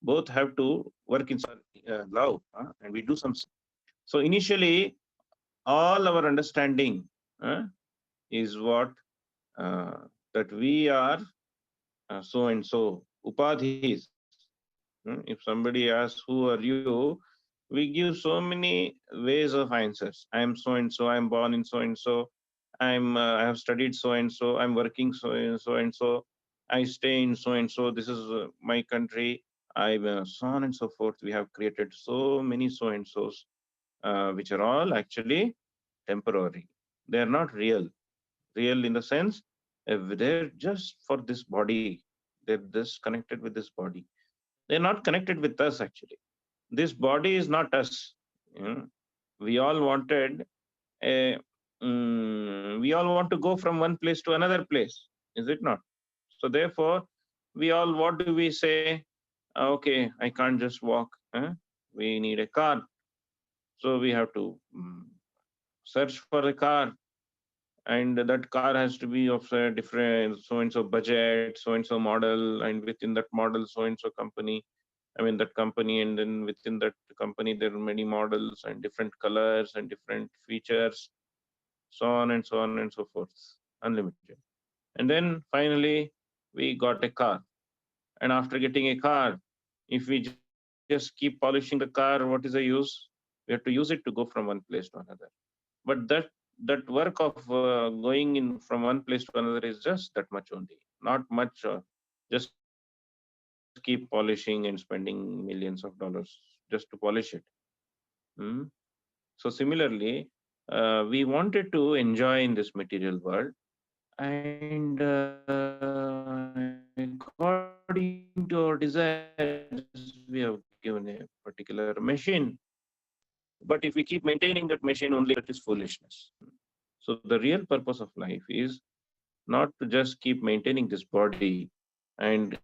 both have to work in love, and we do some. So initially, all our understanding is what that we are so and so upadhis. If somebody asks who are you, we give so many ways of answers. I am so and so. I am born in so and so. I have studied so and so. I'm working so and so. I stay in so and so. This is my country. I so on and so forth. We have created so many so and so's, which are all actually temporary. They are not real. Real in the sense, they're just for this body. They're just connected with this body. They're not connected with us actually. This body is not us. You know, we all wanted a, we all want to go from one place to another place, is it not? So therefore, we all, what do we say? Okay, I can't just walk. We need a car. So we have to search for a car, and that car has to be of a different so and so budget, so and so model, and within that model, so and so company. I mean that company, and then within that company, there are many models and different colors and different features, so on and so on and so forth, unlimited. And then finally, we got a car. And after getting a car, if we just keep polishing the car, what is the use? We have to use it to go from one place to another. But that work of going in from one place to another is just that much only, not much. Just keep polishing and spending millions of dollars just to polish it. Hmm? So similarly, we wanted to enjoy in this material world, and according to our desires, we have given a particular machine. But if we keep maintaining that machine only, that is foolishness. So the real purpose of life is not to just keep maintaining this body and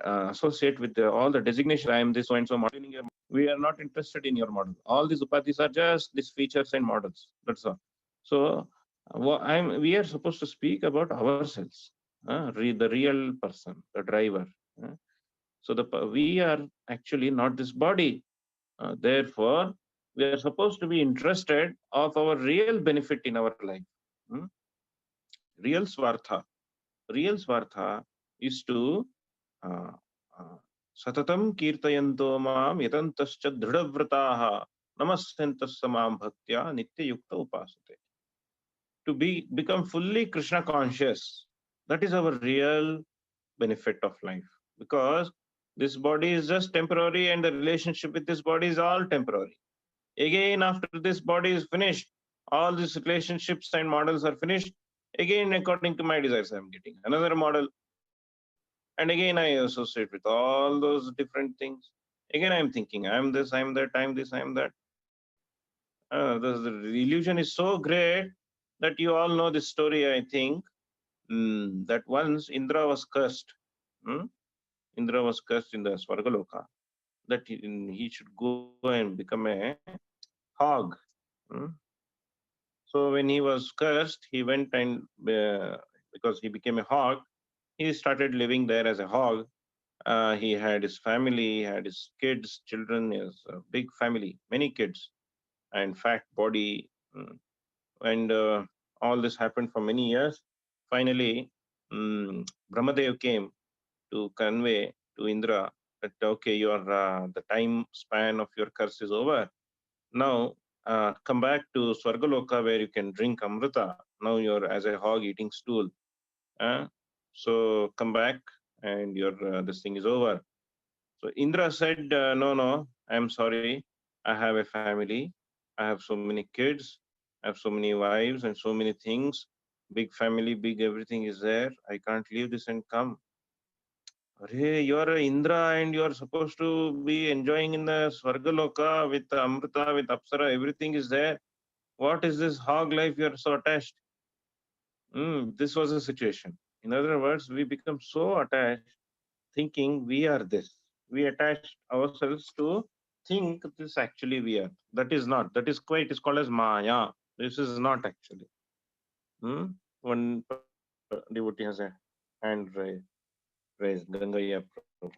associate with all the designations. I am this so and so model. We are not interested in your model. All these upadhis are just these features and models. That's all. So we are supposed to speak about ourselves, the real person, the driver. uh. So we are actually not this body. Therefore, we are supposed to be interested of our real benefit in our life. Hmm? Real swartha. Real swartha is to uh, uh, satatam kirtayanto mam yatantascha dhradavrataha namasyantas samam bhaktya nitya yukta upasate. To become fully Krishna conscious, that is our real benefit of life. Because this body is just temporary, and the relationship with this body is all temporary. Again, after this body is finished, all these relationships and models are finished. Again, according to my desires, I'm getting another model. And again, I associate with all those different things. Again, I'm thinking, I'm this, I'm that, I'm this, I'm that. The illusion is so great that you all know this story, I think, that once Indra was cursed. Hmm? Indra was cursed in the Swargaloka, that he should go and become a hog. Hmm? So when he was cursed, he went and, because he became a hog, he started living there as a hog. He had his family, he had his kids, children, his big family, many kids, and fat body. And all this happened for many years. Finally, Brahmadev came to convey to Indra that, okay, the time span of your curse is over. Now, come back to Swargaloka where you can drink Amrita. Now you're as a hog eating stool. Uh, so come back, and your this thing is over. So Indra said, no, no, I'm sorry. I have a family. I have so many kids. I have so many wives and so many things. Big family, big everything is there. I can't leave this and come. Hey, you're Indra and you're supposed to be enjoying in the Swargaloka with Amrita, with Apsara, everything is there. What is this hog life you're so attached? This was a situation. In other words, we become so attached, thinking we are this. We attach ourselves to think this actually we are. That is not. That is quite, it's called as Maya. This is not actually. One devotee has a hand raised. Gangaya Prabhu.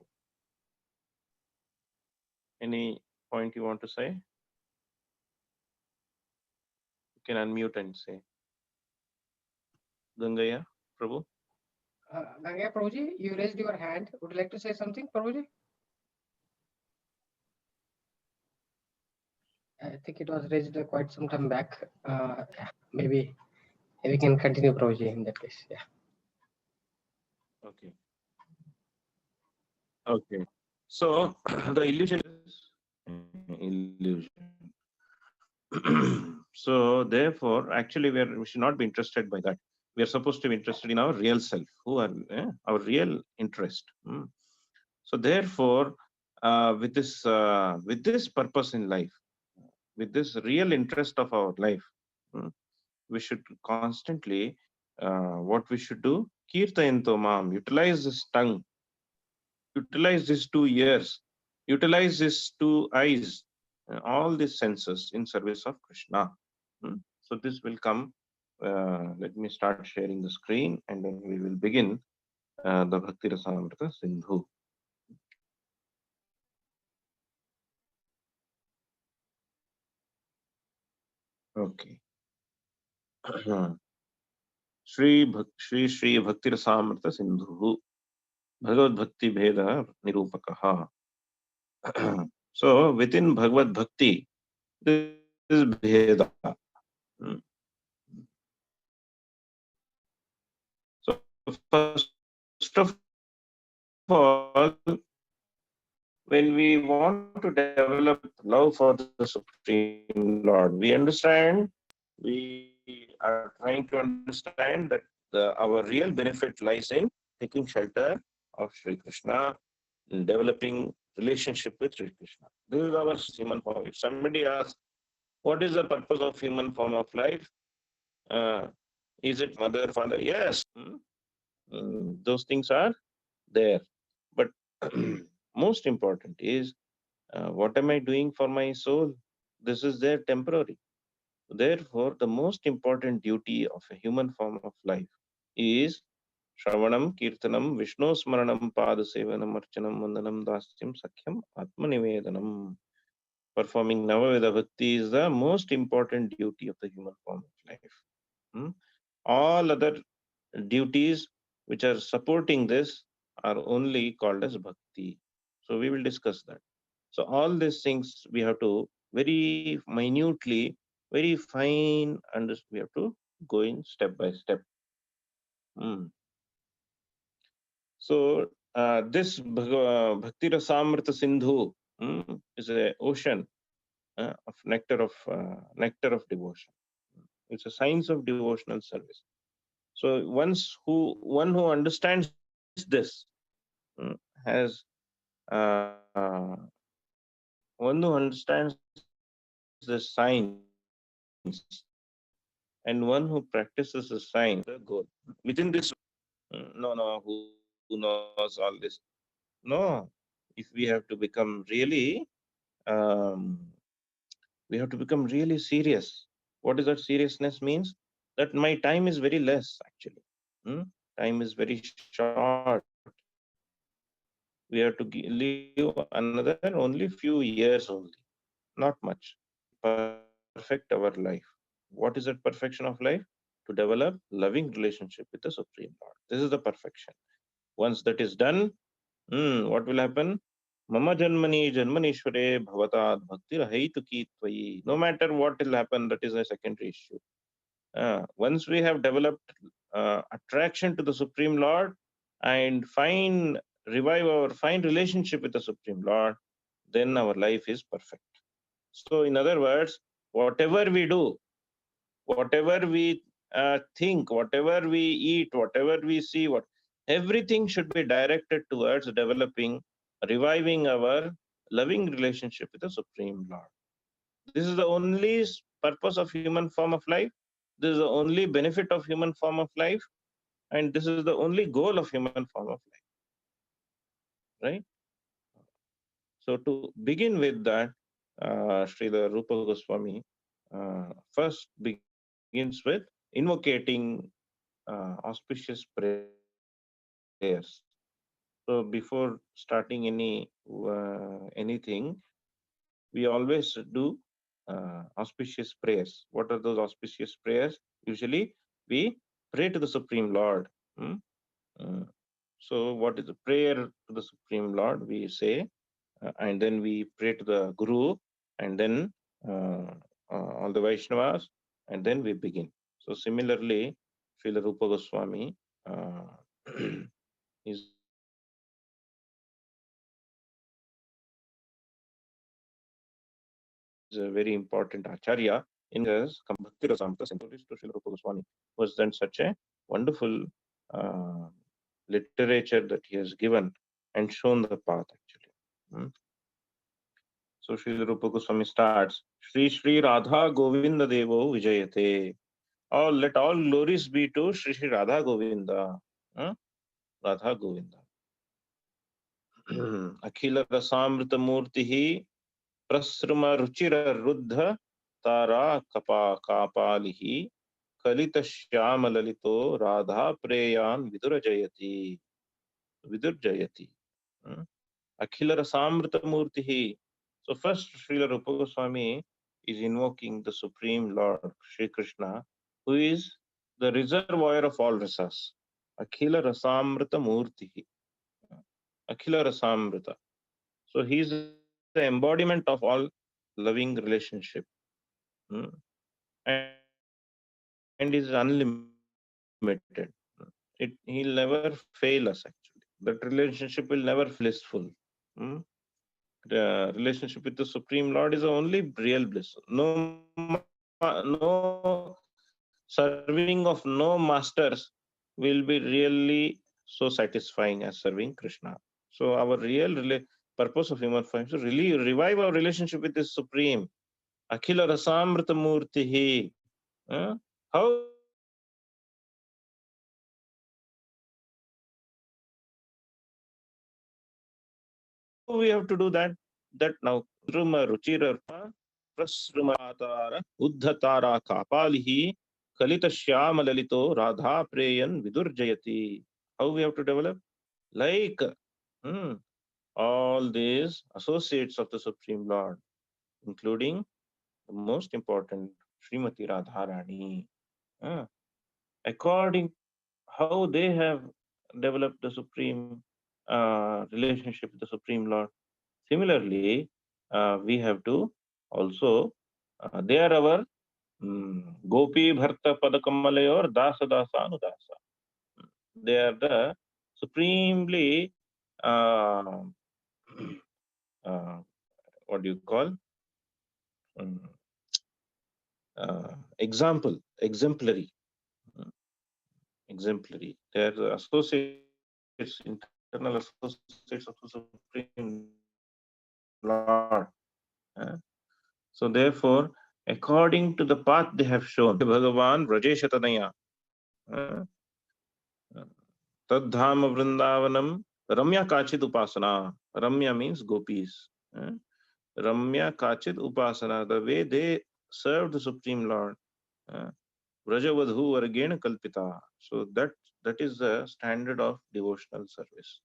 Any point you want to say? You can unmute and say. Gangaya Prabhu. Gangaya Prabhuji, you raised your hand. Would you like to say something, Prabhuji? I think it was raised quite some time back. Yeah, maybe we can continue, Prabhuji, in that case. Yeah. Okay. Okay. So the illusion is illusion. So therefore, actually, we should not be interested by that. We are supposed to be interested in our real self, who are our real interest. So therefore, with this purpose in life, with this real interest of our life, mm, we should constantly, what we should do, kirtayanto mam, utilize this tongue, utilize these 2 ears, utilize these 2 eyes, all these senses in service of Krishna. So this will come. Let me start sharing the screen, and then we will begin the Bhakti Rasamrita Sindhu. Okay. Shri Shri Bhakti Rasamrita Sindhu Bhagavad Bhakti Bheda Nirupakaha. So within Bhagavad Bhakti, this is Bheda. Hmm. So first of all, when we want to develop love for the Supreme Lord, we understand, we are trying to understand that our real benefit lies in taking shelter of Sri Krishna, in developing relationship with Sri Krishna. This is our human form. If somebody asks, what is the purpose of human form of life? Uh, is it mother, father? Yes. Those things are there. But most important is, what am I doing for my soul? This is there temporary. Therefore, the most important duty of a human form of life is Shravanam, Kirtanam, Vishnu Smaranam, Padasevanam, Archanam, Vandanam, Dasyam, Sakhyam, Atmanivedanam. Performing Navaveda Bhakti is the most important duty of the human form of life. Hmm? All other duties which are supporting this are only called as bhakti. So we will discuss that. So all these things we have to very minutely, very fine, and we have to go in step by step. Mm. So this Bhakti Rasamrita Sindhu is a ocean nectar of devotion. It's a science of devotional service. So one who understands this has one who understands this science and one who practices the science, the goal. Within this, no, who knows all this? No, if we have to become really, um, we have to become really serious. What is that seriousness means? That my time is very less actually. Hmm? Time is very short. We have to live another only few years only, not much, to perfect our life. What is that perfection of life? To develop loving relationship with the Supreme Lord. This is the perfection. Once that is done, what will happen? Mama janmani janmanishware bhavatad bhakti rahaitu ki tvayi. No matter what will happen, that is a secondary issue. Once we have developed attraction to the Supreme Lord and revive our fine relationship with the Supreme Lord, then our life is perfect. So, in other words, whatever we do, whatever we think, whatever we eat, whatever we see, everything should be directed towards developing, reviving our loving relationship with the Supreme Lord. This is the only purpose of human form of life. This is the only benefit of human form of life, and this is the only goal of human form of life. Right? So to begin with that, Srila Rupa Goswami first begins with invocating auspicious prayers. So before starting anything, we always do auspicious prayers. What are those auspicious prayers? Usually we pray to the Supreme Lord. Hmm? Uh, so what is the prayer to the Supreme Lord? We say, and then we pray to the Guru, and then all the Vaishnavas, and then we begin. So similarly, Srila Rupa Goswami is a very important acharya in us Bhakti Rasamrita Sindhu to Srila Rupa Goswami was then such a wonderful uh, literature that he has given and shown the path actually. Hmm. So Srila Rupa Goswami starts Shri Shri Radha Govinda Devo Vijayate. All let all glories be to Shri Shri Radha Govinda. Hmm? Radha Govinda. Akhila Rasamrita Murti Prasrama Ruchira Ruddha Tara Kapa Kapalihi Kalita Shyama Lalito Radha Preyan Vidurajayati. Vidurjayati. Hmm? Akhila Rasamrita Murtihi. So first Srila Rupa Goswami is invoking the Supreme Lord Sri Krishna, who is the reservoir of all rasas. Akhila Rasamrita Murtihi. Akhila Rasamrita. So he is the embodiment of all loving relationship. Hmm? And is unlimited. He'll never fail us actually. That relationship will never fail blissful. Hmm? The relationship with the Supreme Lord is the only real bliss. No serving of no masters will be really so satisfying as serving Krishna. So our purpose of human form is to really revive our relationship with the Supreme. Akhila Rasamrita Murtihi. How we have to do that? That now Prasruma Ruchirarpa Prasrumatara Uddhatara Kapalihi Kalita Shyama Lalito Radha Preyan Vidurjayati. How we have to develop? Like hmm, all these associates of the Supreme Lord, including the most important Srimati Radharani. Uh, According how they have developed the Supreme relationship with the Supreme Lord. Similarly, we have to also, they are our Gopi Bharta Padakamalayur Dasa Dasa Anudasa. They are the supremely, uh, uh, what do you call, um, exemplary, uh, exemplary. They are the associates, internal associates of the Supreme Lord. So therefore, according to the path they have shown, Bhagavan Rajeshatanaya, Tadhama Vrindavanam, Ramya Kachid Upasana. Ramya means gopis. Ramya Kachid Upasana, the way they served the Supreme Lord. Vrajavadhu Vargena Kalpita. So that is the standard of devotional service.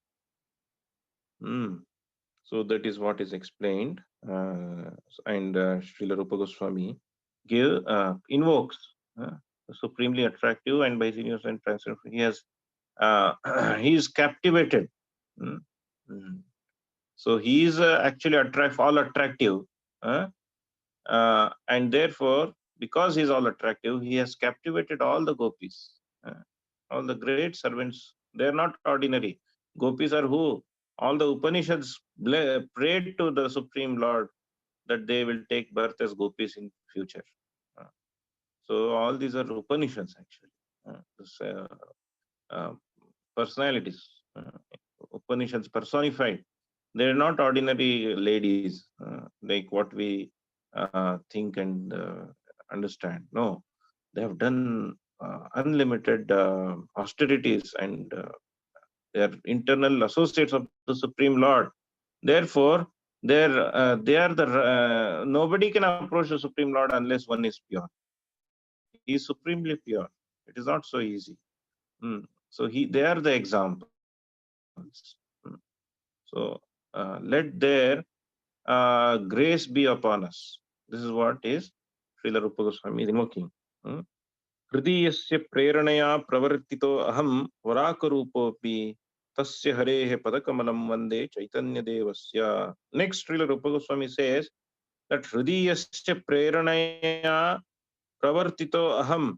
So that is what is explained, and Srila Rupa Goswami invokes supremely attractive and by his and transcendent. He has he is captivated. Mm, mm. So he is actually all attractive, and therefore, because he is all attractive, he has captivated all the gopis, all the great servants. They are not ordinary. Gopis are who? All the Upanishads prayed to the Supreme Lord that they will take birth as gopis in future. Uh, so all these are Upanishads actually. This, personalities. Upanishads personified. They are not ordinary ladies like what we think and understand. No, they have done unlimited austerities and they are internal associates of the Supreme Lord. Therefore, they are the nobody can approach the Supreme Lord unless one is pure. He is supremely pure. It is not so easy. So they are the examples. So let their grace be upon us. This is what is Srila Rupa Goswami is invoking. हृदयस्य प्रेरणया प्रवर्तितो अहम वराकरूपोऽपि तस्य हरेः पदकमलं वन्दे चैतन्यदेवस्य. Next, Srila Rupa Goswami says that हृदयस्य प्रेरणया प्रवर्तितो अहम.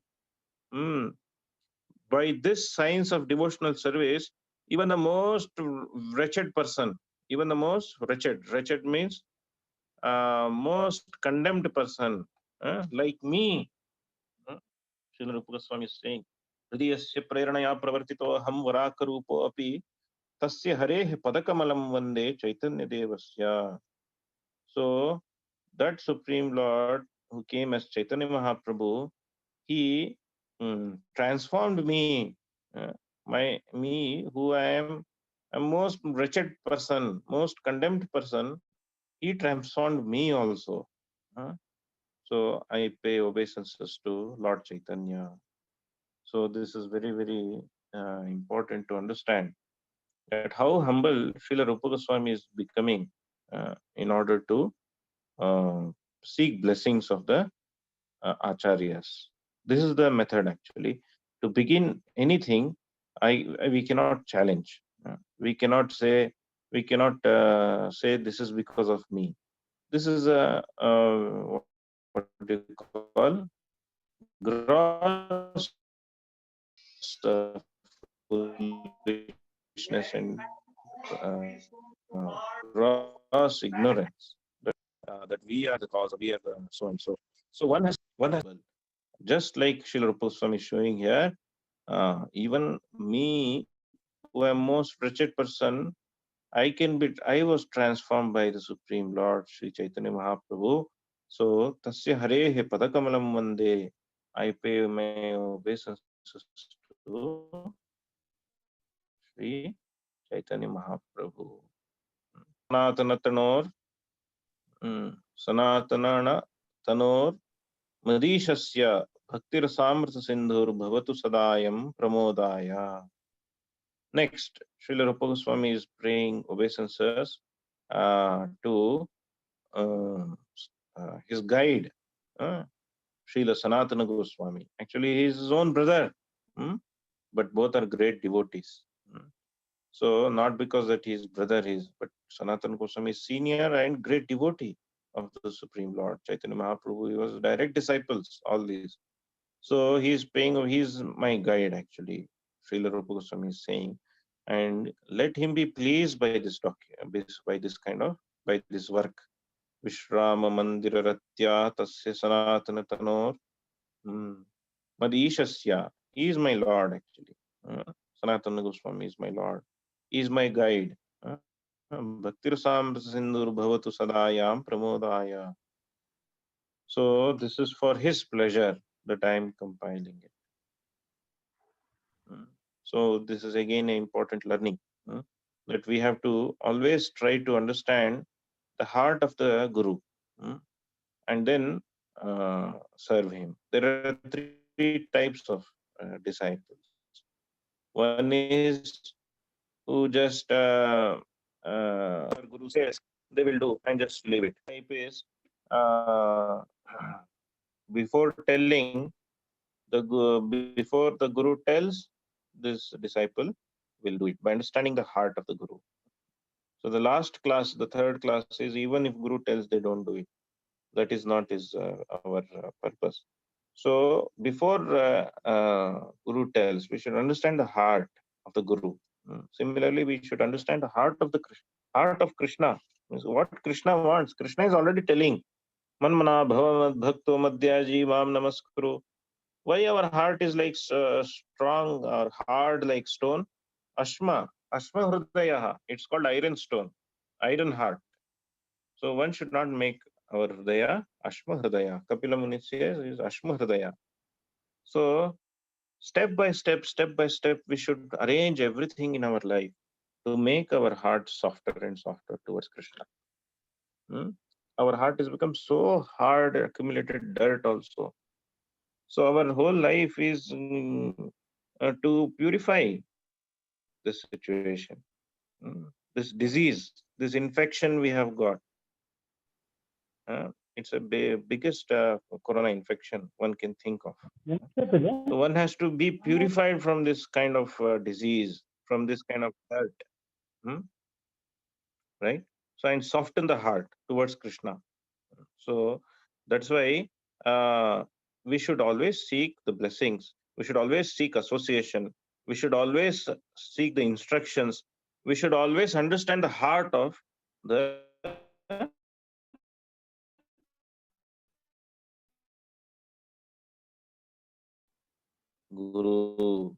By this science of devotional service, even the most wretched person, even the most wretched means most condemned person, like me, Srila Rupa Goswami is saying, हृदयस्य प्रेरणया प्रवर्तितो अहम वराकरूपो अपि तस्य हरेः पदकमलं वन्दे चैतन्यदेवस्य. So that Supreme Lord who came as Chaitanya Mahaprabhu, he transformed me, me who I am a most wretched person, most condemned person. He transformed me also. So I pay obeisances to Lord Chaitanya. So this is very, very important to understand that how humble Srila Rupa Goswami is becoming in order to seek blessings of the acharyas. This is the method actually. To begin anything, we cannot challenge. We cannot say this is because of me. This is what you call gross foolishness and gross ignorance that we are the cause of, we are the so and so. So one has just like Srila Rupa Goswami is showing here. Even me, who am most wretched person, I was transformed by the Supreme Lord Sri Chaitanya Mahaprabhu. So tasya harehe padakamalam vande. I pay my obeisances to Sri Chaitanya Mahaprabhu. Sanatana tanor, Sanatana tanor madishasya bhaktir samrta sindhur bhavatu sadayam pramodaya. Next, Srila Rupa Goswami is praying obeisances to his guide, Srila Sanatana Goswami. Actually, he is his own brother, but both are great devotees. So, not because that he is brother, but Sanatana Goswami is senior and great devotee of the Supreme Lord Chaitanya Mahaprabhu. He was direct disciples, all these. So he is my guide actually. Srila Rupa Goswami is saying, and let him be pleased by this by this work. Vishrama Mandira Ratya Tasya Sanatana Tanor Madishasya. He is my Lord actually. Sanatana Goswami is my Lord. He is my guide. Bhaktir Samrata Sindhur Bhavatu Sadayam Pramodaya. So this is for his pleasure that I am compiling it. So this is again an important learning that we have to always try to understand the heart of the Guru and then serve him. There are three types of disciples. One is who just Guru says they will do and just leave it. Type is before before the Guru tells, this disciple will do it by understanding the heart of the Guru. So the last class, the third class is even if Guru tells, they don't do it. That is not our purpose. So before Guru tells, we should understand the heart of the Guru. Similarly, we should understand the heart of Krishna. What Krishna wants. Krishna is already telling, Manmana bhava bhakto madhyaji mam namaskuru. Why our heart is like strong or hard like stone? Ashma hridayaha. It's called iron stone, iron heart. So one should not make our hridaya Ashma hridaya. Kapila Muni says is Ashma hridaya. So step by step, we should arrange everything in our life to make our heart softer and softer towards Krishna. Our heart has become so hard, accumulated dirt also. So our whole life is to purify this situation. This disease, this infection we have got. It's a biggest corona infection one can think of. So one has to be purified from this kind of disease, from this kind of hurt, hmm, right? So and soften the heart towards Krishna. So that's why we should always seek the blessings. We should always seek association. We should always seek the instructions. We should always understand the heart of the Guru.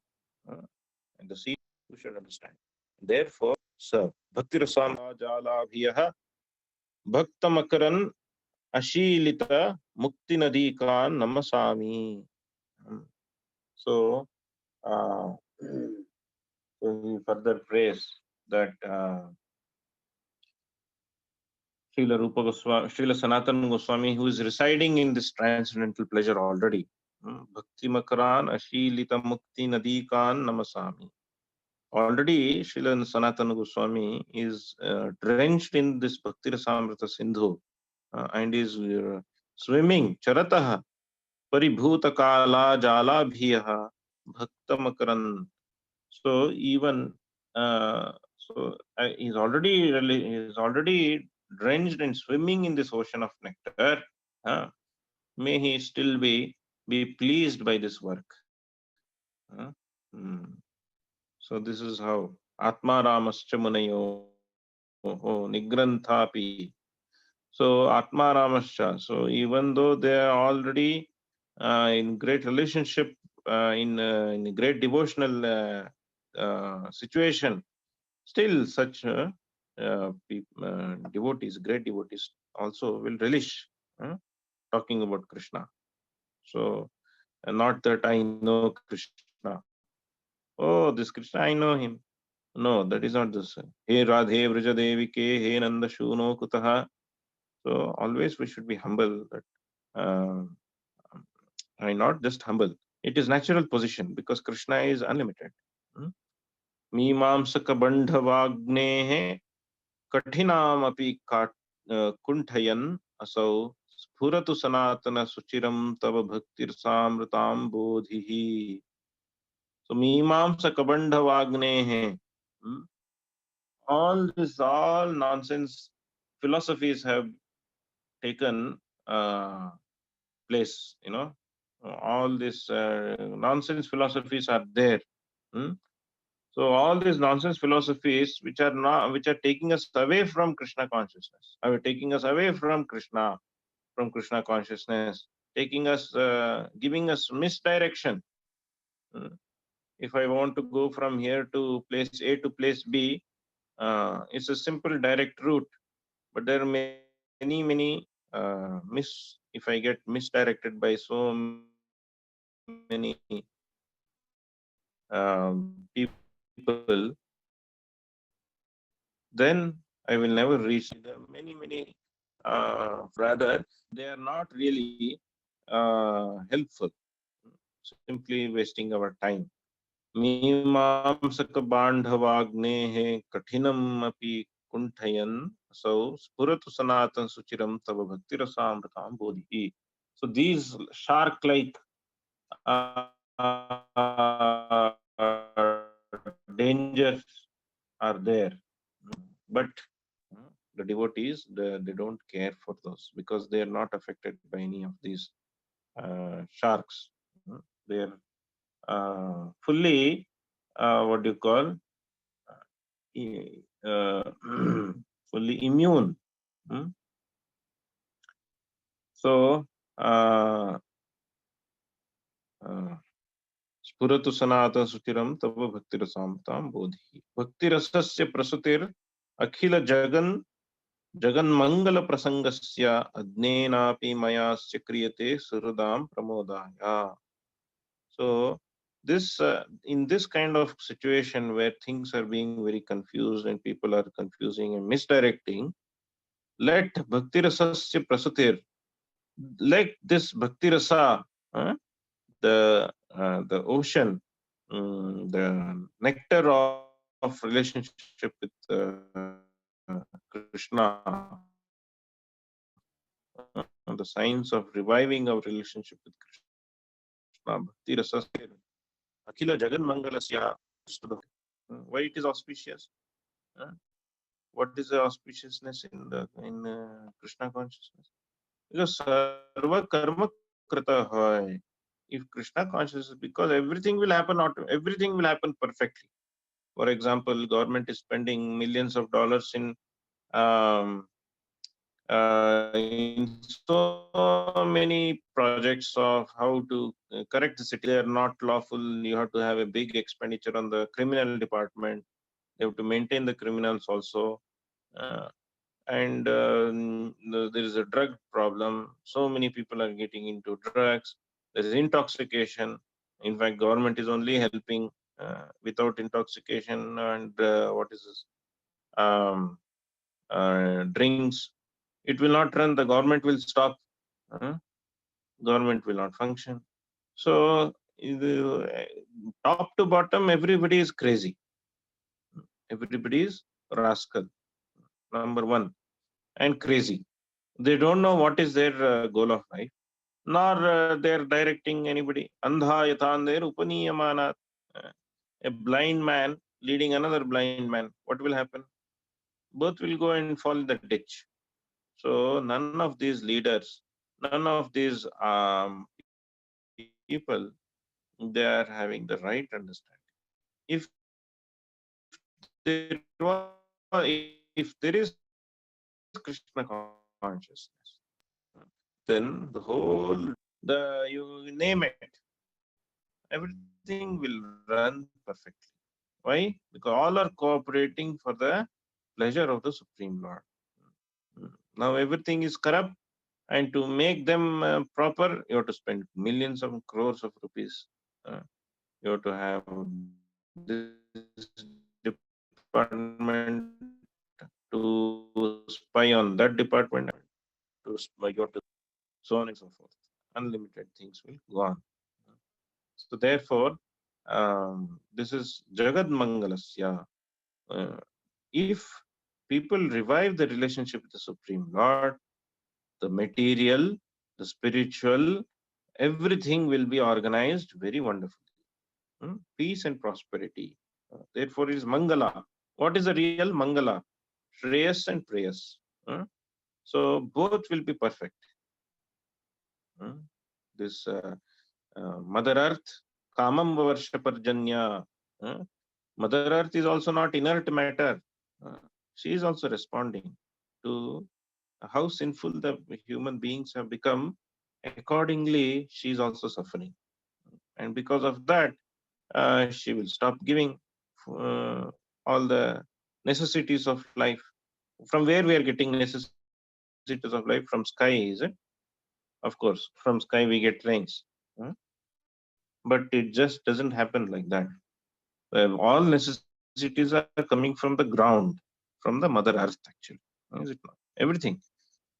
And the seed we should understand. Therefore, serve. Bhakti Rasama Jalabhiyaha Bhaktamakaran Ashilita Mukti Nadikan Namasami. So, so he further prays that Srila Rupa Goswami, Srila Sanatana Goswami, who is residing in this transcendental pleasure already. Bhakti Makaran Ashilita Mukti Nadikan Namasami. Already, Srila Sanatana Goswami is drenched in this Bhakti Rasamrita Sindhu and is swimming, Charataha, Paribhuta Kala Jala Bhiyaha, Bhakta Makaran. So even he's already drenched and swimming in this ocean of nectar. May he still be pleased by this work. So this is how Atma Ramascha Munayo Nigrantapi. So Atma Ramascha. So even though they are already in great relationship, in great devotional situation, still such devotees, great devotees, also will relish talking about Krishna. So not that I know Krishna. Oh, this Krishna, I know him. No, that is not this. Hey Radhe Vrajadevike, Hey Nanda Shuno Kutaha. So always we should be humble. That I not just humble. It is natural position because Krishna is unlimited. Mimamsaka bandhavagnehe katinam api kunthayan asau spuratu sanatana suchiram tava bhaktir samritam bodhihi. So Mimamsaka bandhavagnehe. All nonsense philosophies have taken place. All these nonsense philosophies are there. So all these nonsense philosophies which are taking us away from Krishna consciousness, are taking us away from Krishna consciousness, taking us, giving us misdirection. If I want to go from here to place A to place B, it's a simple direct route, but there are many if I get misdirected by so many people, then I will never reach. There are many rather they are not really helpful, simply wasting our time. मीमांसक बांधवाग्नेः कठिनम अपि कुंठयन so spuratu sanatan suchiram tava bhakti rasamritam bodhi. So these shark like dangers are there, but the devotees they don't care for those because they are not affected by any of these sharks. They are fully what do you call uh, fully immune. So स्फुरतु सनातन सुचिरम तव भक्ति रसामताम बोधि भक्ति रसस्य प्रसुतिर अखिल जगन मंगल प्रसंगस्य अज्ञेनापि मयास्य क्रियते सुहृदाम प्रमोदाय. So this in this kind of situation where things are being very confused and people are confusing and misdirecting, let bhakti rasasya prasutir, let this bhakti rasa the ocean, the nectar of relationship with Krishna, the signs of reviving our relationship with Krishna, Bhakti Rasa Akhila Jagan Mangalasya to the why it is auspicious? uh, what is the auspiciousness in Krishna consciousness? Because Sarva Karma Krita Hai. If Krishna consciousness, because everything will happen perfectly. For example, government is spending millions of dollars um, in so many projects of how to correct the city. They are not lawful. You have to have a big expenditure on the criminal department. They have to maintain the criminals also. Uh, and there is a drug problem. So many people are getting into drugs. There is intoxication. In fact, government is only helping without intoxication and what is this? Drinks. It will not run. The government will stop. uh, Government will not function. So top to bottom, everybody is crazy. Everybody is rascal. Number one, and crazy. They don't know what is their goal of life, nor they're directing anybody. Andha yathander upaniyamanat. Uh, A blind man leading another blind man. What will happen? Both will go and fall in the ditch. So none of these leaders, none of these people, they are having the right understanding. If there was, if there is Krishna consciousness, then the whole you name it, everything will run perfectly. Why? Because all are cooperating for the pleasure of the Supreme Lord. Now everything is corrupt, and to make them proper, you have to spend millions of crores of rupees. Uh, you have to have this department to spy on that department, to spy, so on and so forth. Unlimited things will go on. So therefore, this is Jagad Mangalasya. Uh, if people revive the relationship with the Supreme Lord, the material, the spiritual, everything will be organized very wonderfully. Peace and prosperity. Therefore, it is Mangala. What is the real Mangala? Shreyas and Prayas. So both will be perfect. This Mother Earth, Kamam Varsha Parjanya. Mother Earth is also not inert matter. She is also responding to how sinful the human beings have become. Accordingly, she is also suffering. And because of that, she will stop giving all the necessities of life. From where we are getting necessities of life? From sky, is it? Of course, from sky we get rains. But it just doesn't happen like that. All necessities are coming from the ground, from the Mother Earth, actually. Is it not? Everything.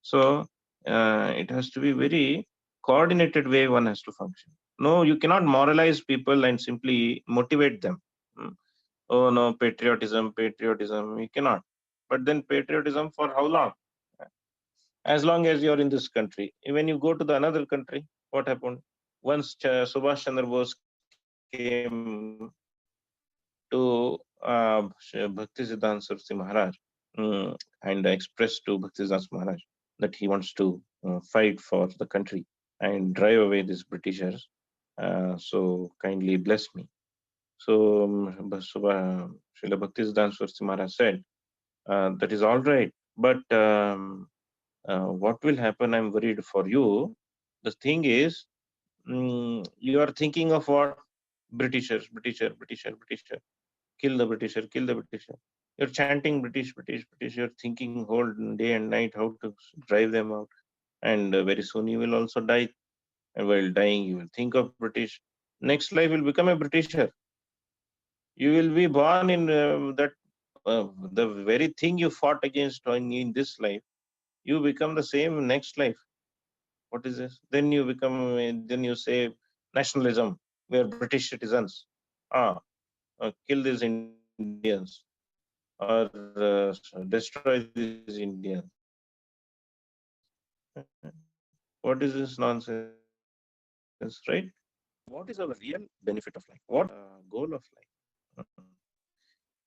So it has to be very coordinated way one has to function. No, you cannot moralize people and simply motivate them. Hmm. Oh no, patriotism, patriotism. You cannot. But then patriotism for how long? As long as you're in this country. When you go to the another country, what happened? Once Subhash Chandra Bose came to Bhakti Siddhanta Saraswati Maharaj, and expressed to Bhakti Siddhanta Maharaj that he wants to fight for the country and drive away these Britishers. So kindly bless me. So Srila Bhakti Siddhanta Saraswati Maharaj said, that is all right, but what will happen? I'm worried for you. The thing is, you are thinking of what? Britishers, Britisher, Britisher, Britisher. Kill the Britisher, kill the Britisher. You're chanting British, British, British. You're thinking whole day and night how to drive them out. And very soon you will also die. And while dying, you will think of British. Next life will become a Britisher. You will be born in the very thing you fought against in this life. You become the same next life. What is this? Then you become, then you say, nationalism. We are British citizens. Kill these Indians or destroy these Indians. What is this nonsense, right? What is our real benefit of life? What goal of life?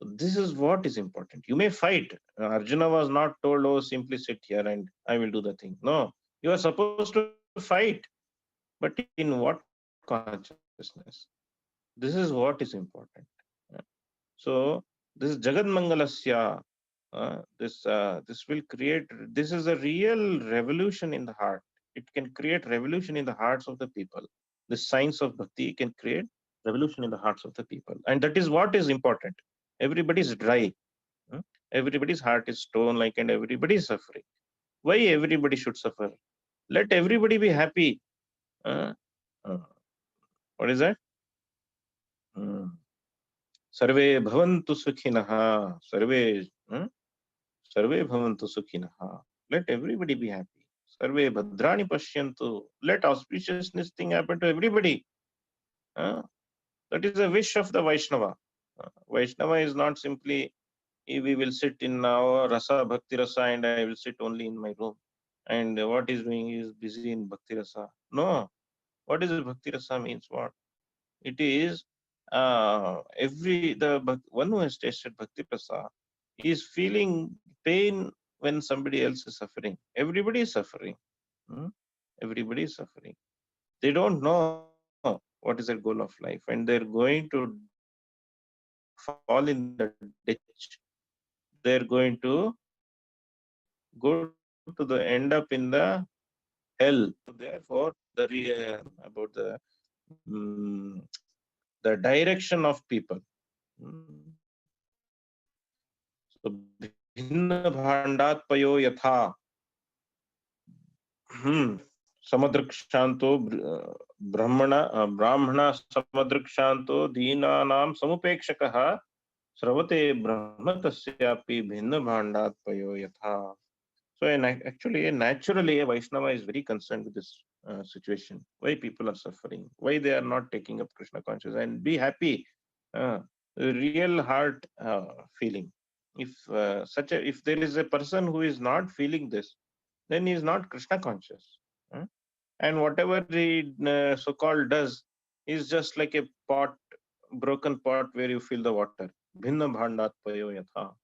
This is what is important. You may fight. Arjuna was not told, oh, simply sit here and I will do the thing. No, you are supposed to fight. But in what consciousness? This is what is important. So this Jagat Mangalasya, this will create. This is a real revolution in the heart. It can create revolution in the hearts of the people. The science of bhakti can create revolution in the hearts of the people, and that is what is important. Everybody is dry. uh, Everybody's heart is stone like, and everybody is suffering. Why everybody should suffer? Let everybody be happy. Uh, uh, what is that? Hmm. सर्वे भवन्तु सुखिनः सर्वे सर्वे भवन्तु सुखिनः. Let everybody be happy. Sarve bhadrani pashyantu. Let auspiciousness thing happen to everybody. Uh, that is a wish of the Vaishnava. Vaishnava is not simply we will sit in our rasa bhakti rasa and I will sit only in my room and what is doing is busy in bhakti rasa. No, what is bhakti rasa means what? It is one who has tasted bhakti rasa is feeling pain when somebody else is suffering. Everybody is suffering. Hmm? Everybody is suffering. They don't know what is their goal of life, and they're going to fall in the ditch. They're going to go to the end up in the hell. So therefore, about the direction of people. So bhinna bhandat payo yatha. Samadrikshanto brahmana samadrikshanto deenanam samupekshakah sravate brahmatasyapi bhinna bhandat payo yatha. So actually, naturally, a Vaishnava is very concerned with this situation. Why people are suffering? Why they are not taking up Krishna consciousness? And be happy. Real heart feeling. If there is a person who is not feeling this, then he is not Krishna conscious. And whatever he so-called does is just like a pot, broken pot where you fill the water. Bhinna bhandat payo yatha.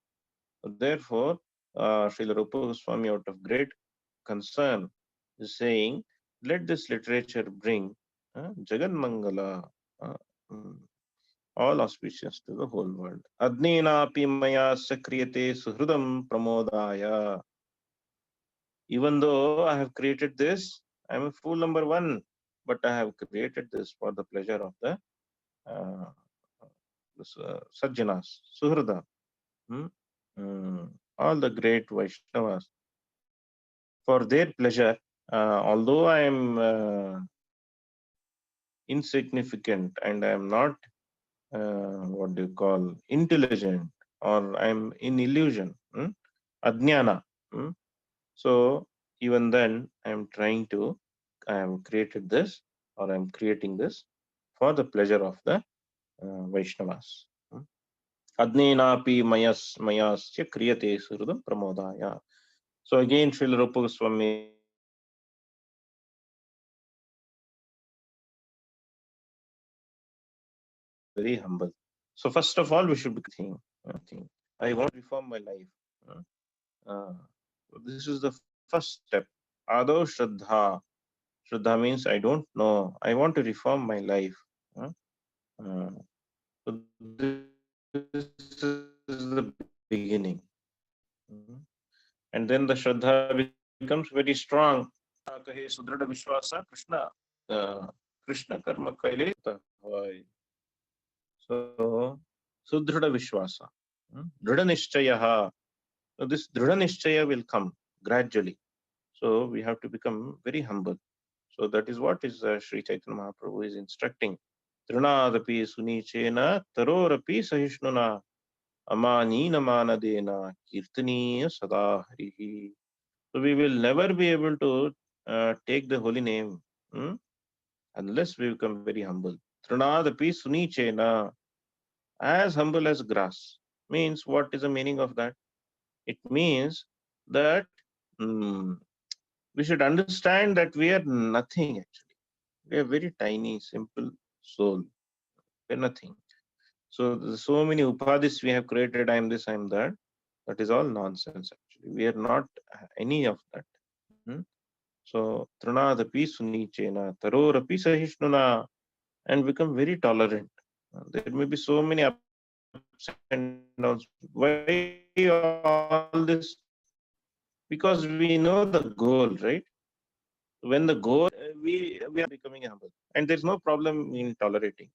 Therefore, Srila Rupa Goswami, out of great concern, is saying, let this literature bring Jagan Mangala, uh, mm, all auspicious to the whole world. Adnena api maya sakriyate suhridam pramodaya. Even though I have created this, I am a fool number one, but I have created this for the pleasure of the uh, Sajjanas, Suhrida. All the great Vaishnavas, for their pleasure, although I am insignificant and I am not, what do you call, intelligent, or I am in illusion, adnyana. So even then, I am created this, or I am creating this for the pleasure of the Vaishnavas. Adnenapi mayasya kriyate suhridam pramodaya. So again, Srila Rupa Goswami is instructing very humble. So first of all, we should be thing. I want to reform my life. This is the first step. Ado Shraddha. Shraddha means I don't know. I want to reform my life. So this is the beginning. And then the Shraddha becomes very strong. Kahe Sudrida Vishwasa Krishna. Krishna Karma Kaile. So Sudrida Vishwasa. Dhrida Nishchayaha. So this Dhrida Nishchaya will come gradually. So we have to become very humble. So that is what is Sri Chaitanya Mahaprabhu is instructing. Dhrunadapi sunichena tarorapi sahishnuna amanina manadena kirtaniya sada harihi. So we will never be able to take the holy name unless we become very humble. Trinadapi sunichena, as humble as grass. Means, what is the meaning of that? It means that we should understand that we are nothing actually. We are very tiny, simple soul. We are nothing. So there's so many upadhis we have created. I am this, I am that. That is all nonsense actually. We are not any of that. Hmm? So trinadapi sunichena, tarorapi sahishnuna, and become very tolerant. There may be so many ups and downs. Why all this? Because we know the goal, right? When the goal, we are becoming humble, and there is no problem in tolerating,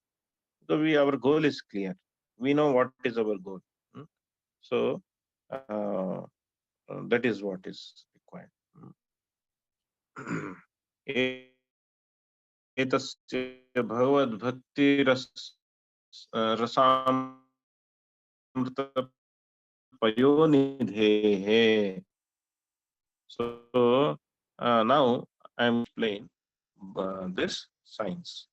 because our goal is clear. We know what is our goal. Hmm? So uh, that is what is required. एतस्य रसामृतपयोनिधेः. So now I am explain this science.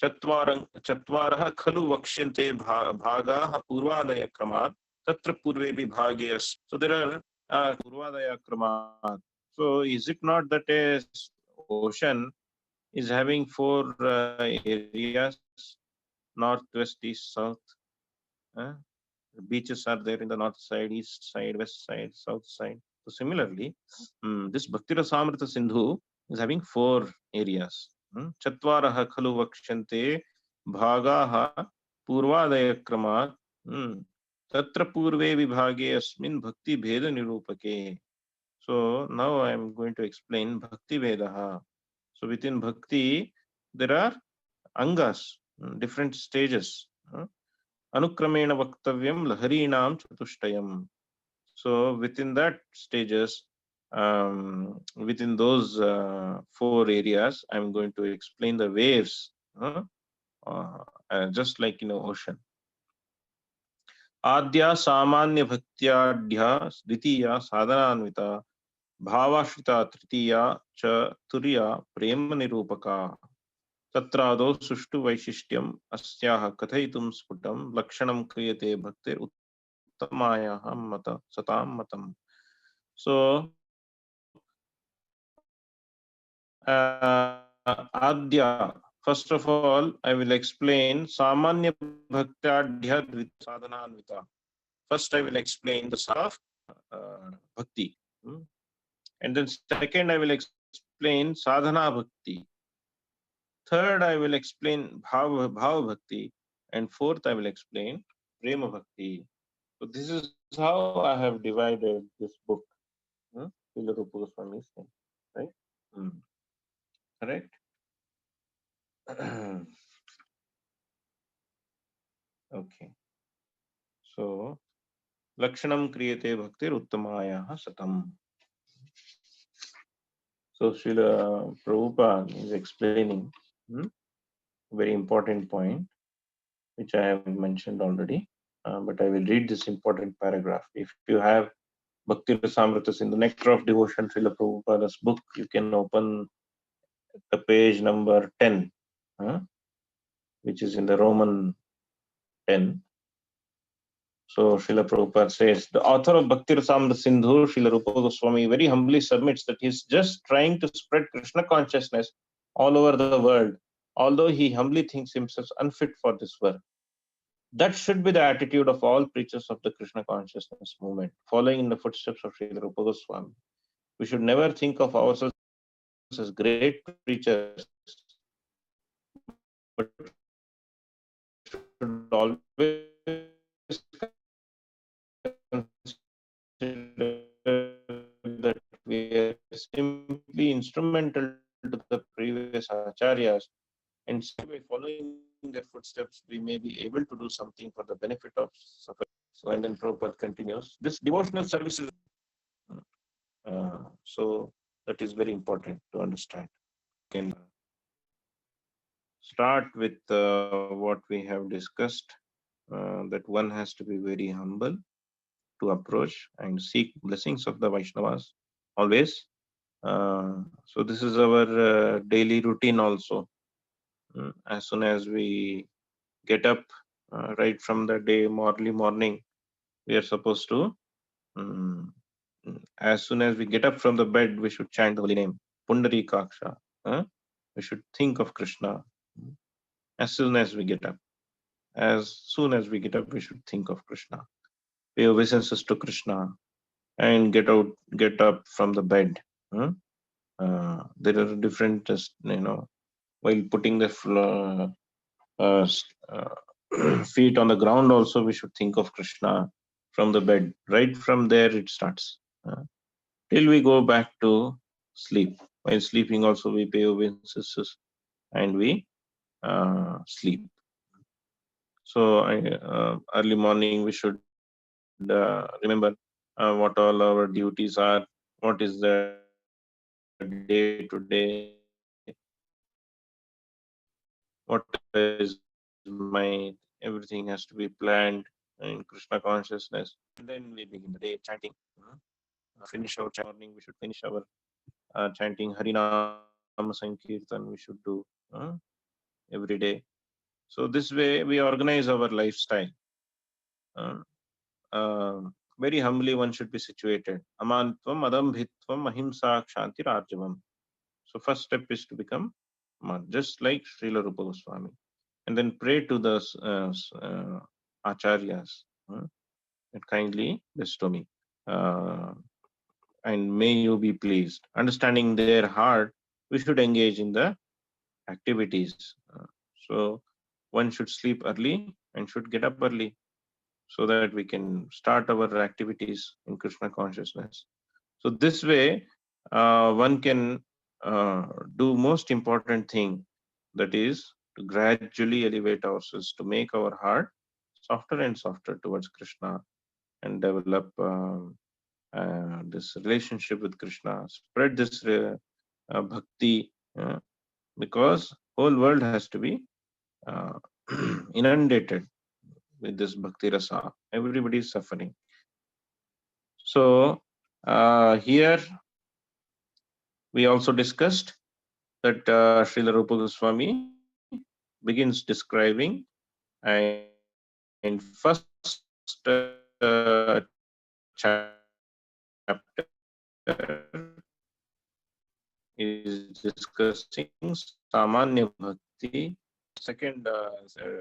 चत्वारः खलु वक्ष्यन्ते भागाः पूर्वादयक्रमात् तत्र पूर्वे विभागे अस्ति. So there are पूर्वादयक्रमात्. So is it not that a ocean is having four areas: north, west, east, south? Uh, beaches are there in the north side, east side, west side, south side. So similarly, this Bhakti Rasamrita Sindhu is having four areas. Chatvaraha khalu vakshante bhagaha purvadaya kramat tatra purve vibhage asmin bhakti bheda nirupake. So now I am going to explain Bhakti Vedaha. So within Bhakti, there are angas, different stages. Anukramena Vaktavyam Laharinam Chatushtayam. So within that stages, within those four areas, I'm going to explain the waves, just like in an ocean. Adya Samanya Bhaktyadhya Dvitiya Sadhananvita Bhavashrita Tritiya Cha Turiya Prema Nirupaka. Tatrado Sushtu Vaishishyam Asyaha Kathayitum Sputam Lakshanam Kriyate Bhaktir Uttamayaha Mata Satam Matam. So Adya, first of all, I will explain Samanya Bhaktadhya Sadhananvita. First, I will explain the of Bhakti. And then second, I will explain Sadhana Bhakti. Third, I will explain Bhava Bhakti. And fourth, I will explain Prema Bhakti. So this is how I have divided this book. Srila Rupa Goswami's thing, right? Correct? Okay. So, Lakshanam Kriyate Bhaktir Uttamayaha Satam. So, Srila Prabhupada is explaining a very important point, which I have mentioned already. But I will read this important paragraph. If you have Bhakti Rasamrita in the Nectar of Devotion, Srila Prabhupada's book, you can open the page number 10, which is in the Roman 10. So Srila Prabhupada says, the author of Bhakti Rasamrita Sindhu, Srila Rupa Goswami, very humbly submits that he is just trying to spread Krishna consciousness all over the world, although he humbly thinks himself unfit for this work. That should be the attitude of all preachers of the Krishna consciousness movement, following in the footsteps of Srila Rupa Goswami. We should never think of ourselves as great preachers, but should always that we are simply instrumental to the previous acharyas, and by following their footsteps, we may be able to do something for the benefit of suffering. So, and then Prabhupada continues, this devotional service is so that is very important to understand. Can start with what we have discussed, that one has to be very humble to approach and seek blessings of the Vaishnavas always. So this is our daily routine also. As soon as we get up, right from the day, early morning, we are supposed to, as soon as we get up from the bed, we should chant the holy name, Pundari Kaksha. We should think of Krishna. As soon as we get up. As soon as we get up, we should think of Krishna. Pay obeisances to Krishna and get up from the bed. There are different, while putting the feet on the ground also, we should think of Krishna from the bed. Right from there it starts. Till we go back to sleep. While sleeping also we pay obeisances and we sleep. So early morning we should remember what all our duties are, what is the day to day, what is my, everything has to be planned in Krishna consciousness. And then we begin the day chanting. Finish our morning, we should finish our chanting Harinam Sankirtan, we should do every day. So this way we organize our lifestyle. Uh, very humbly one should be situated. Amantvam, adambhitvam, ahimsa, kshanti, arjavam. So first step is to become just like Srila Rupa Goswami. And then pray to the acharyas and kindly bestow me. And may you be pleased. Understanding their heart, we should engage in the activities. So one should sleep early and should get up early so that we can start our activities in Krishna consciousness. So this way, one can do most important thing, that is to gradually elevate ourselves, to make our heart softer and softer towards Krishna and develop this relationship with Krishna, spread this bhakti, because whole world has to be uh, inundated with this bhakti rasa. Everybody is suffering. So here we also discussed that Srila Rupa Goswami begins describing, and first chapter is discussing Samanya Bhakti. Second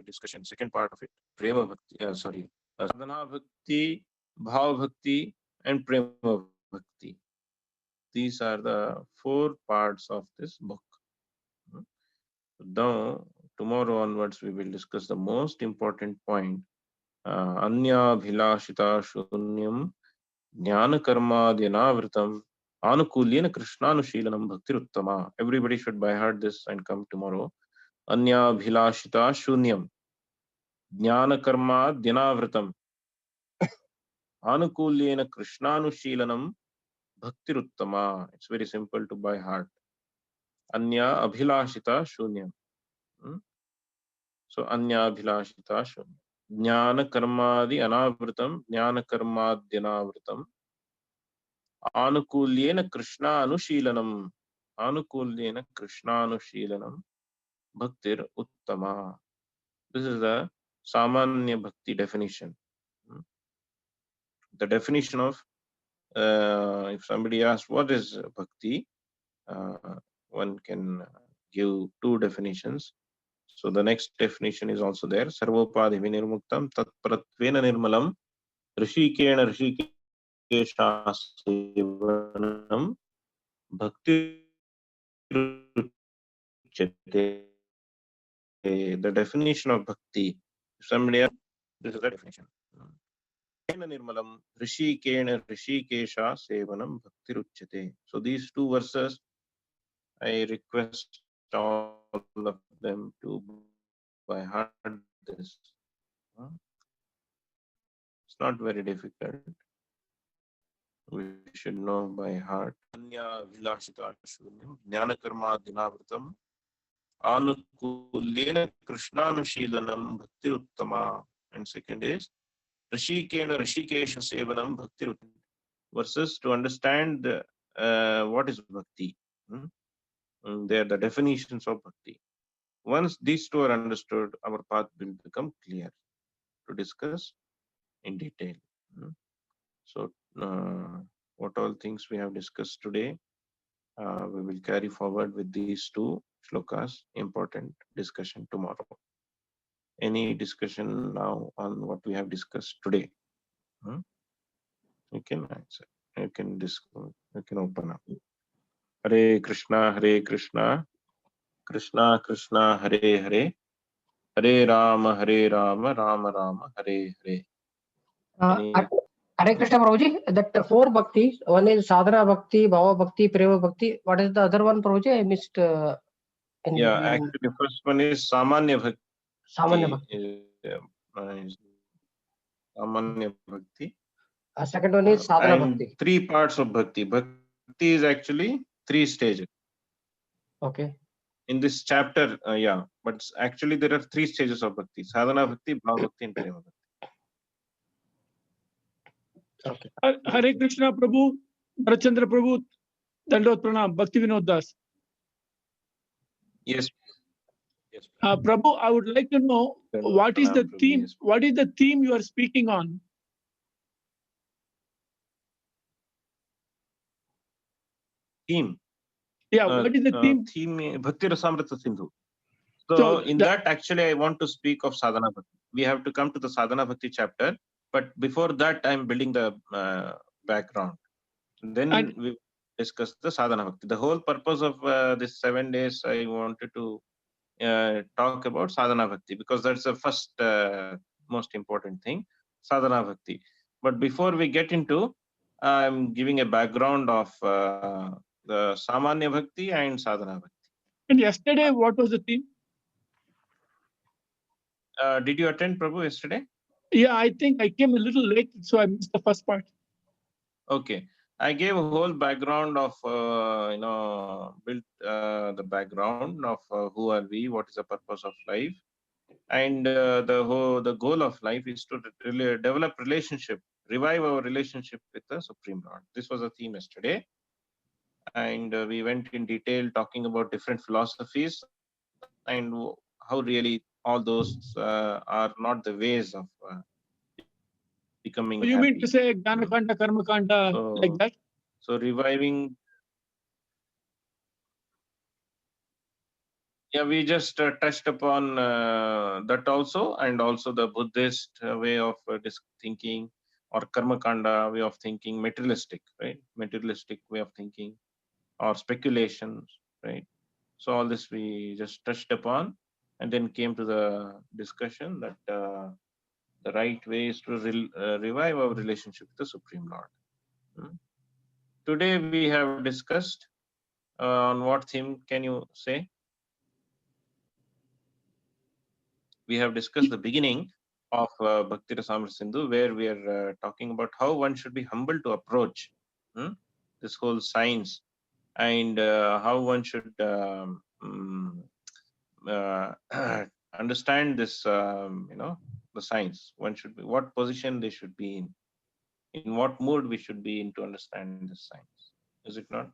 discussion, second part of it, Prema Bhakti, Sadhana Bhakti, Bhav Bhakti, and Prema Bhakti. These are the four parts of this book. Now, tomorrow onwards, we will discuss the most important point. Anya Bhilashita Shunyam Jnana Karmadyanavritam Anukulyena Krishnanushilanam Bhaktiruttama. Everybody should by heart this and come tomorrow. Anya Bhilashita Shunyam Jnana Karmadyanavritam Anukulyena Krishnanushilanam Bhaktiruttama. It's very simple to by heart. Anya Abhilashita Shunyam. So Anya Abhilashita Shunyam. Jnana Karmadi Anavritam Jnana Karmadyanavritam Anukulyena Krishna Anushilanam. Anukulyena Krishna Anushilanam Bhaktir Uttama. This is the Samanya Bhakti definition. The definition of, if somebody asks what is Bhakti, one can give two definitions. So the next definition is also there. Sarvopadhi vinirmuktam tatpratvena nirmalam rishikena rishikeshasevanam bhaktiruchyate. The definition of bhakti. If somebody asks, this is the definition. Nirmalam rishikena rishikesha sevanam bhaktiruchyate. So these two verses, I request all of them to by heart this. It's not very difficult. We should know by heart. Anya Vilashita Shunyam Jnana Karma Dinavritam Anukulyena Krishnanushilanam Bhakti Uttama. And second is Rishikena Rishikesha Sevanam Bhakti Uttama. Versus to understand what is bhakti. They are the definitions of bhakti. Once these two are understood, our path will become clear to discuss in detail. So, what all things we have discussed today, we will carry forward with these two shlokas, important discussion tomorrow. Any discussion now on what we have discussed today? You can answer. You can discuss. You can open up. Hare Krishna, Krishna Krishna, Hare Hare, Hare Rama, Rama Rama, Hare Hare. Any Hare Krishna Prabhuji, that four bhaktis, one is sadhana bhakti, bhava bhakti, prema bhakti. What is the other one, Prabhuji? I missed in yeah, between. actually, first one is Samanya Bhakti. Samanya bhakti. Samanya Bhakti. Second one is sadhana And bhakti. three parts of Bhakti. Bhakti is actually three stages. Okay. In this chapter, yeah, but actually there are three stages of Bhakti: Sadhana Bhakti, Bhava Bhakti, and Prema Bhakti. Okay. Hare Krishna Prabhu, Bharath Chandra Prabhu, Dandot Pranam, Bhakti Vinod Das. Yes. Yes. Prabhu, I would like to know what is the theme? What is the theme you are speaking on? Theme. Yeah, what is the theme? Theme Bhakti Rasamrita Sindhu. So in that, actually, I want to speak of Sadhana Bhakti. We have to come to the Sadhana Bhakti chapter, but before that, I'm building the background. Then we discuss the Sadhana Bhakti. The whole purpose of this 7 days, I wanted to talk about Sadhana Bhakti, because that's the first most important thing, Sadhana Bhakti. But before we get into, I'm giving a background of the Samanya Bhakti and Sadhana Bhakti. And yesterday, what was the theme? Did you attend, Prabhu, yesterday? Yeah, I think I came a little late, so I missed the first part. Okay. I gave a whole background of, built the background of who are we, what is the purpose of life. And the goal of life is to really develop relationship, revive our relationship with the Supreme Lord. This was a theme yesterday. And we went in detail talking about different philosophies and how really all those are not the ways of becoming happy. You mean to say Jnana Kanda, Karma Kanda, like that? So reviving. Yeah, we just touched upon that also, and also the Buddhist way of thinking, or Karma Kanda way of thinking, materialistic, right? Materialistic way of thinking, or speculations, right? So all this we just touched upon, and then came to the discussion that the right way is to revive our relationship with the Supreme Lord. Today we have discussed on what theme can you say? We have discussed the beginning of Bhakti Rasamrita Sindhu, where we are talking about how one should be humble to approach this whole science, and how one should understand this, the science. One should be, what position they should be in what mood we should be in to understand this science. Is it not?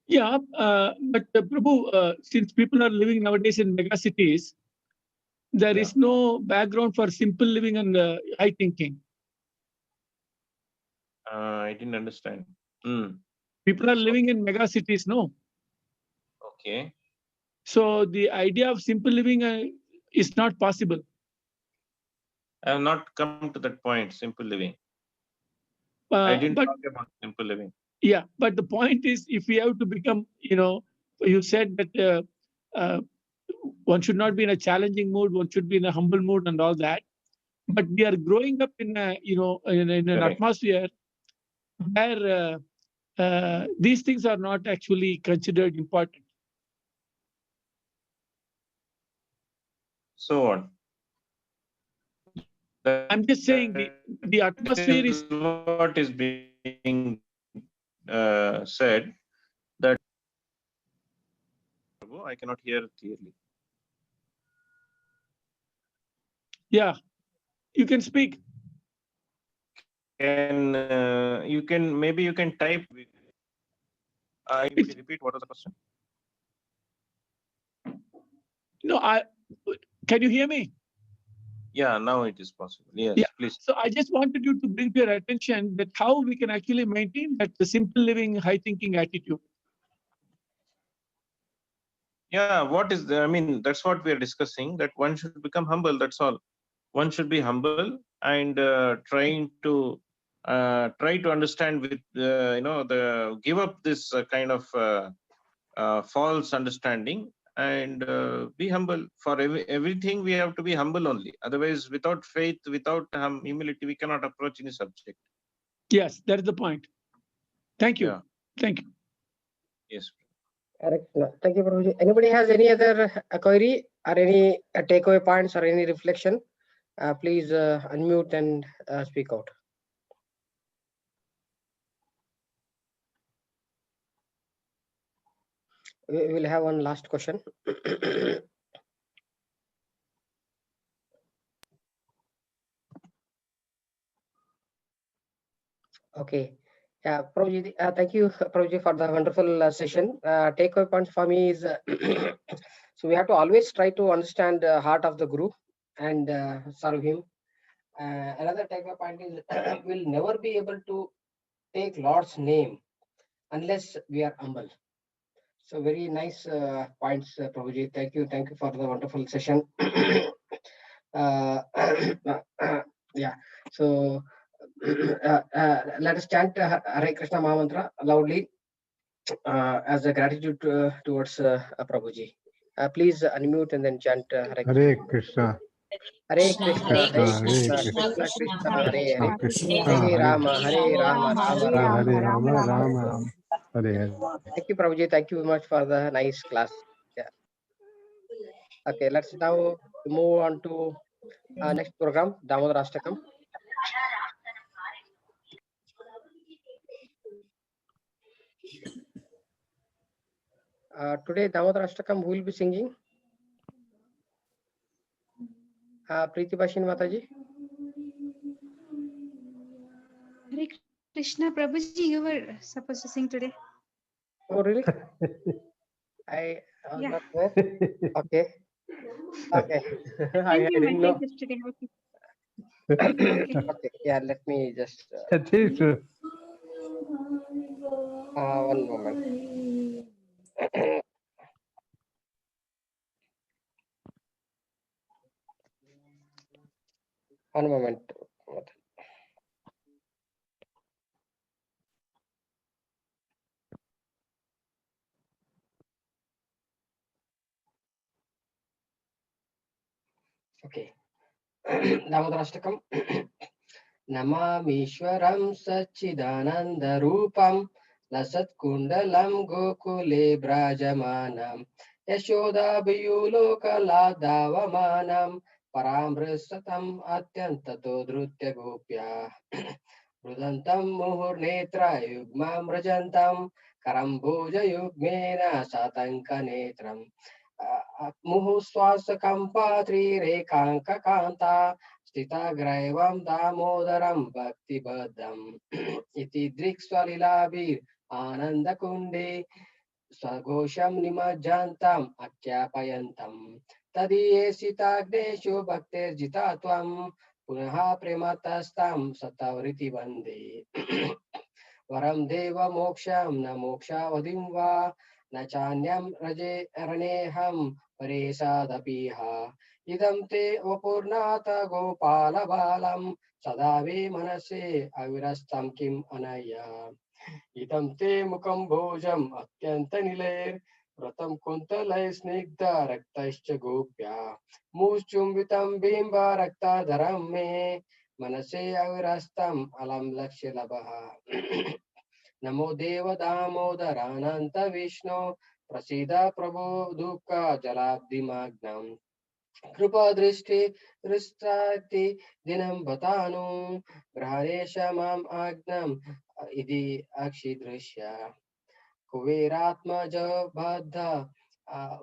Yeah, but Prabhu, since people are living nowadays in mega cities, there is no background for simple living and high thinking. I didn't understand. People are living in mega cities, no? Okay. So the idea of simple living is not possible. I have not come to that point, simple living. I didn't talk about simple living. Yeah, but the point is, if we have to become, you said that one should not be in a challenging mood, one should be in a humble mood and all that. But we are growing up in a, in an atmosphere where these things are not actually considered important. So what? I'm just saying the atmosphere is what is being said, that I cannot hear clearly. Yeah, you can speak. You can maybe you can type. Repeat what was the question? No, can you hear me? Yeah, now it is possible. Yes, Yeah. please. So I just wanted you to bring to your attention that how we can actually maintain that simple living, high thinking attitude. Yeah, what is the, I mean, that's what we are discussing, that one should become humble, that's all. One should be humble and try to understand with, give up this kind of false understanding and be humble. For everything, we have to be humble only. Otherwise, without faith, without humility, we cannot approach any subject. Yes, that is the point. Thank you. Yeah. Thank you. Yes. Correct. Thank you, Prabhuji. Anybody has any other query or any takeaway points or any reflection? Please unmute and speak out. We will have one last question. Okay. Yeah, Prabhuji, thank you, Prabhuji, for the wonderful session. Takeaway points for me is so we have to always try to understand the heart of the guru and serve him. Another takeaway point is we'll never be able to take Lord's name unless we are humble. So very nice points, Prabhuji. Thank you for the wonderful session. Yeah. So let us chant Hare Krishna Mahamantra loudly as a gratitude towards Prabhuji. Please unmute and then chant Hare Krishna. Hare Krishna. Hare Krishna, Hare Krishna, Krishna, Hare Krishna Krishna, Krishna, Hare Krishna, Hare, Hare Hare Rama, Hare Rama, Rama Rama. Hare Rama, Rama Rama, Hare Hare. Thank you, Prabhuji. Thank you very much for the nice class. Yeah. Okay, let's now move on to next program, Damodar Ashtakam. Today, Damodar Ashtakam, who will be singing? Preeti Bashin Mataji. Hare Krishna, Prabhuji, you were supposed to sing today. Oh, really? I was Yeah. not aware. Okay. Okay. I Thank you. didn't My know. take is today. Okay. Yeah, let me just. One moment. One moment. Okay. Damodar Ashtakam. Namamishwaram Sachidananda Rupam Lasat Kundalam Gokule Brajamanam Yashoda Biyuloka Ladavamanam Paramrisatam Atyantato Drutya Gopya Rudantam Muhurnetra Yugmam Rajantam Karambuja Yugmena Satanka Netram Muhuswasakam Patri Rekanka Kanta Stita Graivam Damodaram Bhakti Badam Iti Drikswalilabir Ananda Kunde Swagosham Nimajantam Akyapayantam Tadiye Sitagneshu Bhaktir Jitatvam Punaha Prematastam Satavriti Bande Varam Deva Moksham Na Mokshavadim Va Na Chanyam Raje Araneham Paresadapiha Idam te vapurnata gopala balam sadave manase avirastam kim anaya idam te mukam bhojam atyanta nilair vratam kuntalay snigdha raktaischa gopya muschumbitam bimba rakta dharam me manase avirastam alam lakshya labaha Namo deva damodarananta vishnu prasida prabhu dukkha jalabdi magnam Krupa Drishti Ristati Dinam Batanu Grahanesha Mam Agnam Idi Akshi Drishya Kuviratma Jabadha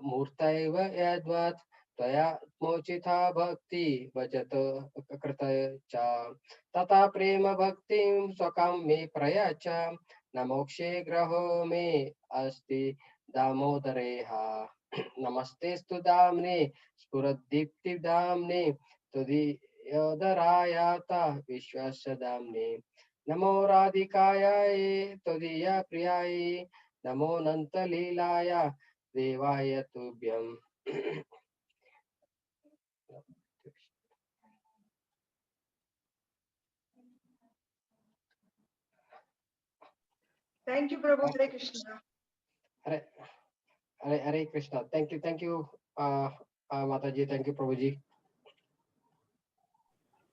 Murtaiva Yadvat Tvaya Mochita Bhakti Vajato Krita Cha Tata Prema Bhaktim Swakam Me Prayacha Namokshe Graho Me Asti Damodareha Namaste Sudamne, Spuradipti Damne, Tudi Yodarayata Vishwasadamne. Namo Radhikaya Todiya Priyaye, Namo Nanta Leelaya Devaya Tubhyam. Thank you, Prabhu. Hare Krishna. Hare Krishna. Thank you, Mataji. Thank you, Prabhuji.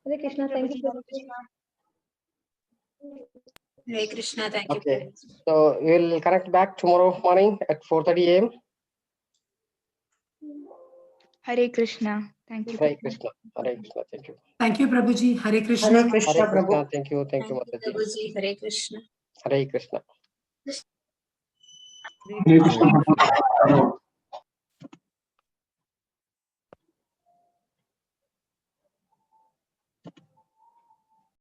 Hare Krishna. Thank you. Hare Krishna. Thank you. Okay, so we'll connect back tomorrow morning at 4:30 a.m. Hare Krishna. Thank you. Hare Krishna. Hare Krishna. Thank you. Thank you, Prabhuji. Hare Krishna. Hare Krishna, Hare Krishna. Prabhu. Thank you, Mataji. Prabhuji. Hare Krishna. Hare Krishna. Hare Krishna.